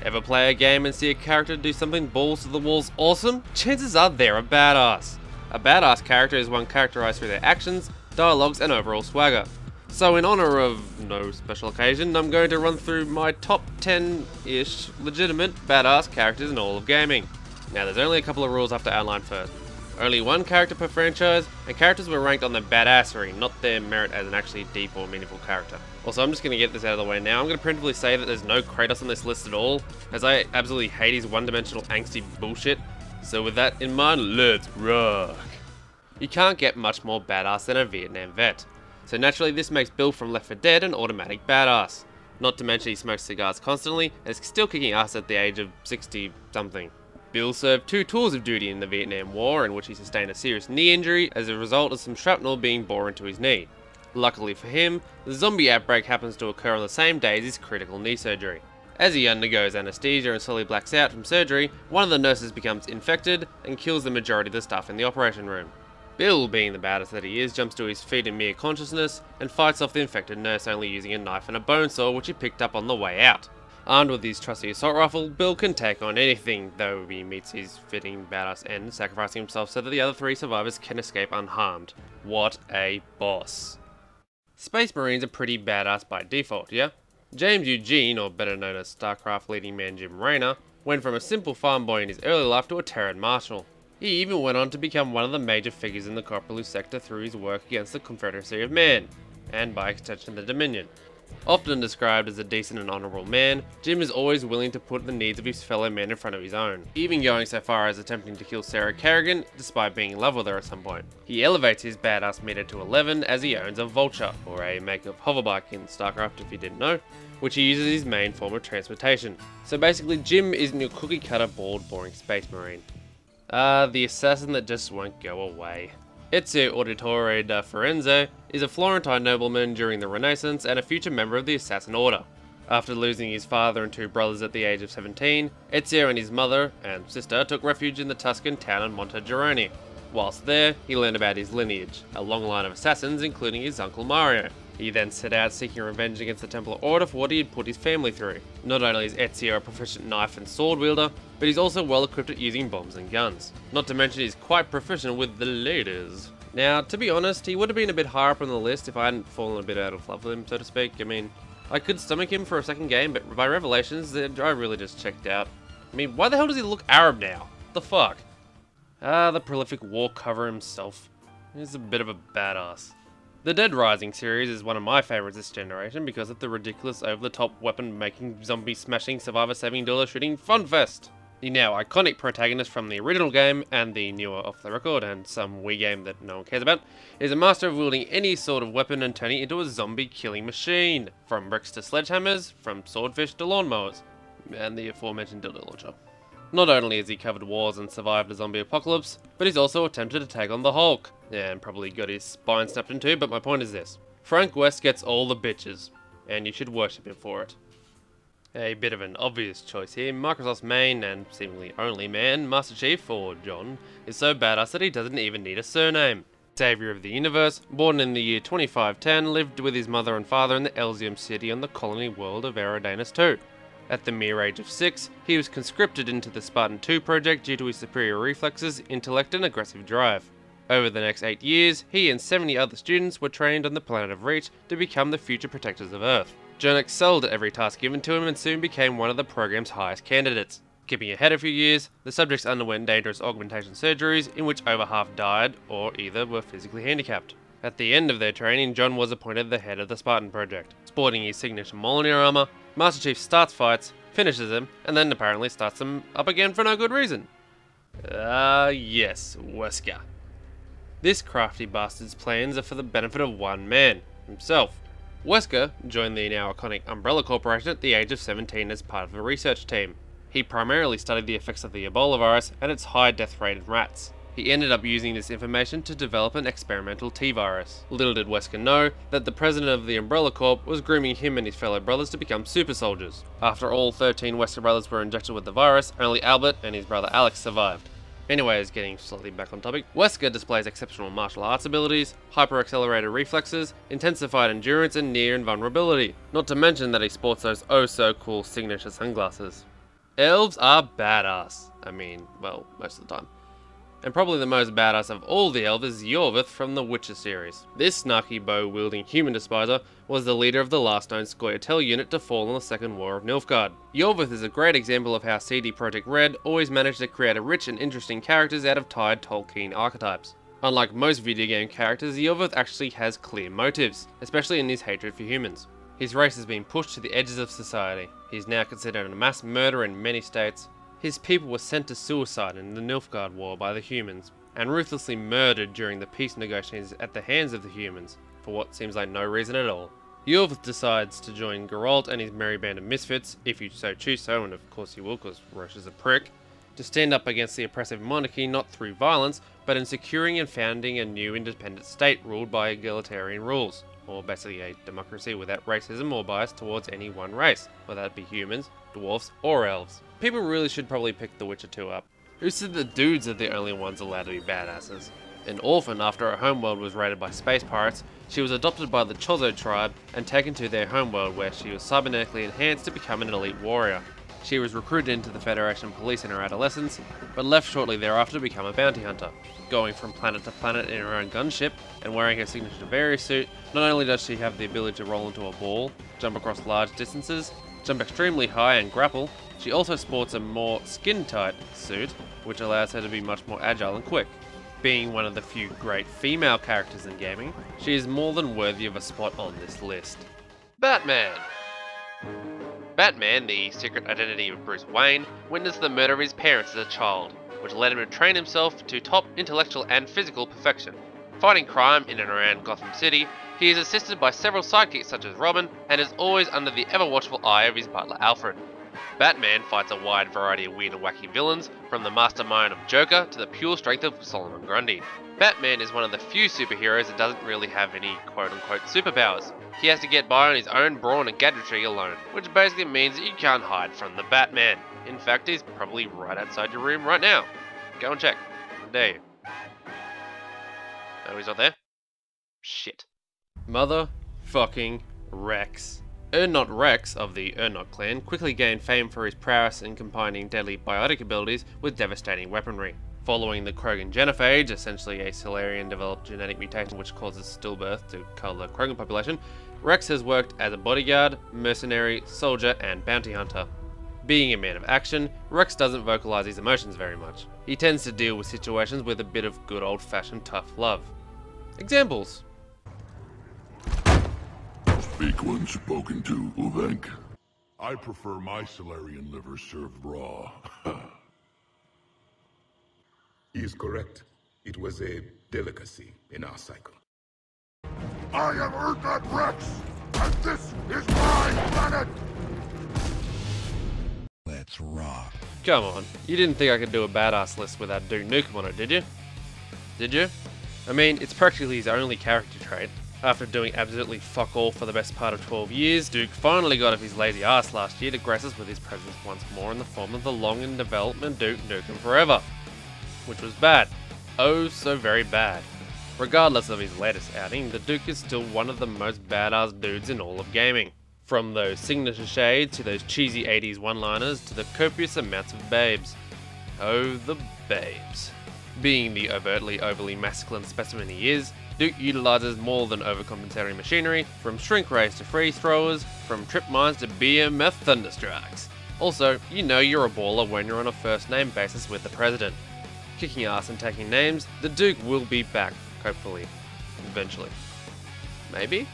Ever play a game and see a character do something balls to the walls awesome? Chances are they're a badass. A badass character is one characterized through their actions, dialogues, and overall swagger. So in honor of no special occasion, I'm going to run through my top 10-ish legitimate badass characters in all of gaming. Now there's only a couple of rules I have to outline first. Only one character per franchise, and characters were ranked on their badassery, not their merit as an actually deep or meaningful character. Also, I'm just going to get this out of the way now. I'm going to preemptively say that there's no Kratos on this list at all, as I absolutely hate his one-dimensional angsty bullshit. So with that in mind, let's rock! You can't get much more badass than a Vietnam vet. So naturally this makes Bill from Left 4 Dead an automatic badass. Not to mention he smokes cigars constantly, and is still kicking ass at the age of 60-something. Bill served 2 tours of duty in the Vietnam War, in which he sustained a serious knee injury as a result of some shrapnel being bored into his knee. Luckily for him, the zombie outbreak happens to occur on the same day as his critical knee surgery. As he undergoes anesthesia and slowly blacks out from surgery, one of the nurses becomes infected and kills the majority of the staff in the operation room. Bill, being the badass that he is, jumps to his feet in mere consciousness and fights off the infected nurse only using a knife and a bone saw which he picked up on the way out. Armed with his trusty assault rifle, Bill can take on anything, though he meets his fitting badass end, sacrificing himself so that the other 3 survivors can escape unharmed. What a boss. Space Marines are pretty badass by default, yeah? James Eugene, or better known as StarCraft leading man Jim Raynor, went from a simple farm boy in his early life to a Terran Marshal. He even went on to become one of the major figures in the Corporalus sector through his work against the Confederacy of Man, and by extension the Dominion. Often described as a decent and honourable man, Jim is always willing to put the needs of his fellow men in front of his own, even going so far as attempting to kill Sarah Kerrigan despite being in love with her at some point. He elevates his badass meter to 11 as he owns a Vulture, or a make-up hoverbike in StarCraft if you didn't know, which he uses as his main form of transportation. So basically Jim isn't your cookie cutter bald boring space marine. The assassin that just won't go away. Ezio Auditore da Firenze is a Florentine nobleman during the Renaissance and a future member of the Assassin Order. After losing his father and 2 brothers at the age of 17, Ezio and his mother and sister took refuge in the Tuscan town of Montegerone. Whilst there, he learned about his lineage, a long line of assassins including his uncle Mario. He then set out seeking revenge against the Templar Order for what he had put his family through. Not only is Ezio a proficient knife and sword wielder, but he's also well equipped at using bombs and guns. Not to mention he's quite proficient with the ladies. Now, to be honest, he would have been a bit higher up on the list if I hadn't fallen a bit out of love with him, so to speak. I mean, I could stomach him for a second game, but by Revelations, I really just checked out. I mean, why the hell does he look Arab now? What the fuck? The prolific war cover himself. He's a bit of a badass. The Dead Rising series is one of my favourites this generation because of the ridiculous over-the-top weapon-making, zombie-smashing, survivor-saving, dueler-shooting fun-fest. The now iconic protagonist from the original game, and the newer off-the-record and some Wii game that no one cares about, is a master of wielding any sort of weapon and turning it into a zombie-killing machine. From bricks to sledgehammers, from swordfish to lawnmowers, and the aforementioned dildo launcher. Not only has he covered wars and survived a zombie apocalypse, but he's also attempted to take on the Hulk. And probably got his spine snapped in two, but my point is this. Frank West gets all the bitches, and you should worship him for it. A bit of an obvious choice here, Microsoft's main, and seemingly only man, Master Chief, or John, is so badass that he doesn't even need a surname. Savior of the universe, born in the year 2510, lived with his mother and father in the Elysium city on the colony world of Eridanus II. At the mere age of 6, he was conscripted into the Spartan II project due to his superior reflexes, intellect and aggressive drive. Over the next 8 years, he and 70 other students were trained on the planet of Reach to become the future protectors of Earth. John excelled at every task given to him and soon became one of the program's highest candidates. Skipping ahead a few years, the subjects underwent dangerous augmentation surgeries in which over half died or either were physically handicapped. At the end of their training, John was appointed the head of the Spartan project. Sporting his signature Mjolnir armor, Master Chief starts fights, finishes them, and then apparently starts them up again for no good reason. Yes, Wesker. This crafty bastard's plans are for the benefit of one man, himself. Wesker joined the now iconic Umbrella Corporation at the age of 17 as part of a research team. He primarily studied the effects of the Ebola virus and its high death rate in rats. He ended up using this information to develop an experimental T-virus. Little did Wesker know that the president of the Umbrella Corp was grooming him and his fellow brothers to become super soldiers. After all 13 Wesker brothers were injected with the virus, only Albert and his brother Alex survived. Anyways, getting slightly back on topic, Wesker displays exceptional martial arts abilities, hyper-accelerated reflexes, intensified endurance and near invulnerability. Not to mention that he sports those oh-so-cool signature sunglasses. Elves are badass. I mean, well, most of the time. And probably the most badass of all the elves is Yorvith from the Witcher series. This snarky bow-wielding human despiser was the leader of the last known Scoia'tael unit to fall in the Second War of Nilfgaard. Yorvith is a great example of how CD Projekt Red always managed to create a rich and interesting characters out of tired Tolkien archetypes. Unlike most video game characters, Yorvith actually has clear motives, especially in his hatred for humans. His race has been pushed to the edges of society. He is now considered a mass murderer in many states. His people were sent to suicide in the Nilfgaard War by the humans, and ruthlessly murdered during the peace negotiations at the hands of the humans, for what seems like no reason at all. Yorvith decides to join Geralt and his merry band of misfits, if you so choose so, and of course you will, because Roche is a prick, to stand up against the oppressive monarchy not through violence, but in securing and founding a new independent state ruled by egalitarian rules, or basically a democracy without racism or bias towards any one race, whether that be humans, dwarves, or elves. People really should probably pick The Witcher 2 up. Who said the dudes are the only ones allowed to be badasses? An orphan after her homeworld was raided by space pirates, she was adopted by the Chozo tribe and taken to their homeworld where she was cybernetically enhanced to become an elite warrior. She was recruited into the Federation police in her adolescence, but left shortly thereafter to become a bounty hunter. Going from planet to planet in her own gunship and wearing her signature Very suit, not only does she have the ability to roll into a ball, jump across large distances, jump extremely high and grapple, she also sports a more skin-tight suit, which allows her to be much more agile and quick. Being one of the few great female characters in gaming, she is more than worthy of a spot on this list. Batman! Batman, the secret identity of Bruce Wayne, witnessed the murder of his parents as a child, which led him to train himself to top intellectual and physical perfection. Fighting crime in and around Gotham City, he is assisted by several sidekicks such as Robin, and is always under the ever-watchful eye of his butler Alfred. Batman fights a wide variety of weird and wacky villains, from the mastermind of Joker to the pure strength of Solomon Grundy. Batman is one of the few superheroes that doesn't really have any quote-unquote superpowers. He has to get by on his own brawn and gadgetry alone, which basically means that you can't hide from the Batman. In fact, he's probably right outside your room right now. Go and check. How dare you? Oh, he's not there? Shit. Motherfucking Rex. Ernot Rex of the Ernot clan quickly gained fame for his prowess in combining deadly biotic abilities with devastating weaponry. Following the Krogan genophage, essentially a Solarian-developed genetic mutation which causes stillbirth to cull the Krogan population, Rex has worked as a bodyguard, mercenary, soldier, and bounty hunter. Being a man of action, Rex doesn't vocalize his emotions very much. He tends to deal with situations with a bit of good old-fashioned tough love. Examples. Speak when spoken to, Uvenk. I prefer my Solarian liver served raw. He is correct. It was a delicacy in our cycle. I am Ernot Rex, and this is my planet! Let's rock. Come on, you didn't think I could do a badass list without Duke Nukem on it, did you? Did you? I mean, it's practically his only character trait. After doing absolutely fuck all for the best part of 12 years, Duke finally got off his lazy ass last year to grace us with his presence once more in the form of the long in development Duke Nukem Forever. Which was bad. Oh, so very bad. Regardless of his latest outing, the Duke is still one of the most badass dudes in all of gaming. From those signature shades to those cheesy 80s one-liners to the copious amounts of babes. Oh, the babes. Being the overtly masculine specimen he is, Duke utilizes more than overcompensatory machinery, from shrink rays to freeze throwers, from trip mines to BMF thunderstrikes. Also, you know you're a baller when you're on a first name basis with the president. Kicking ass and taking names, the Duke will be back, hopefully. Eventually. Maybe?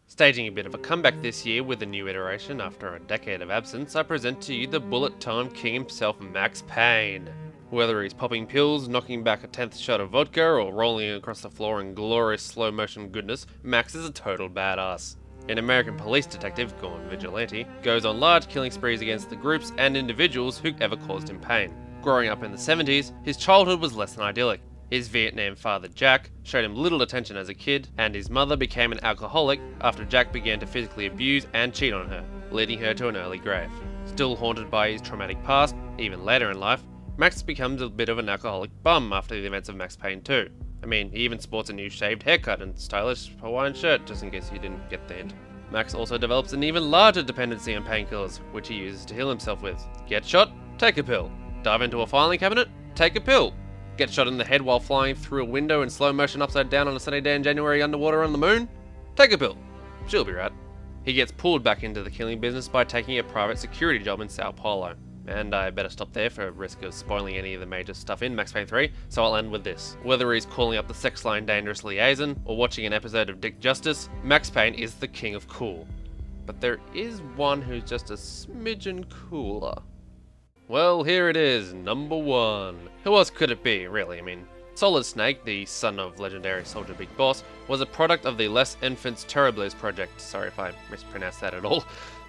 Staging a bit of a comeback this year with a new iteration after a decade of absence, I present to you the bullet-time king himself, Max Payne. Whether he's popping pills, knocking back a 10th shot of vodka, or rolling across the floor in glorious slow-motion goodness, Max is a total badass. An American police detective, gone vigilante, goes on large killing sprees against the groups and individuals who ever caused him pain. Growing up in the 70s, his childhood was less than idyllic. His Vietnam father Jack showed him little attention as a kid, and his mother became an alcoholic after Jack began to physically abuse and cheat on her, leading her to an early grave. Still haunted by his traumatic past, even later in life, Max becomes a bit of an alcoholic bum after the events of Max Payne 2. I mean, he even sports a new shaved haircut and stylish Hawaiian shirt, just in case you didn't get the hint. Max also develops an even larger dependency on painkillers, which he uses to heal himself with. Get shot? Take a pill. Dive into a filing cabinet? Take a pill. Get shot in the head while flying through a window in slow motion upside down on a sunny day in January underwater on the moon? Take a pill. She'll be right. He gets pulled back into the killing business by taking a private security job in Sao Paulo. And I better stop there for risk of spoiling any of the major stuff in Max Payne 3, so I'll end with this. Whether he's calling up the sex line Dangerous Liaison, or watching an episode of Dick Justice, Max Payne is the king of cool. But there is one who's just a smidgen cooler. Well, here it is, number 1. Who else could it be, really? I mean, Solid Snake, the son of legendary Soldier Big Boss, was a product of the Les Enfants Terribles project, sorry if I mispronounced that at all,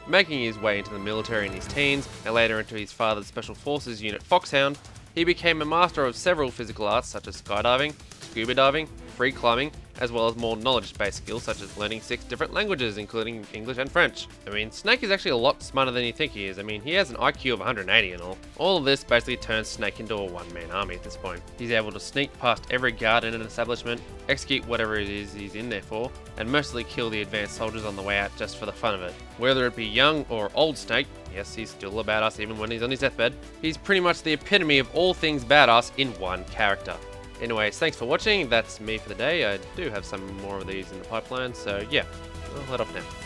making his way into the military in his teens, and later into his father's Special Forces unit Foxhound. He became a master of several physical arts such as skydiving, scuba diving, free climbing, as well as more knowledge-based skills such as learning 6 different languages including English and French. I mean, Snake is actually a lot smarter than you think he is. I mean, he has an IQ of 180 and all. All of this basically turns Snake into a one-man army at this point. He's able to sneak past every guard in an establishment, execute whatever it is he's in there for, and mostly kill the advanced soldiers on the way out just for the fun of it. Whether it be young or old Snake, yes, he's still a badass even when he's on his deathbed, he's pretty much the epitome of all things badass in one character. Anyways, thanks for watching, that's me for the day. I do have some more of these in the pipeline, so yeah, I'll head off now.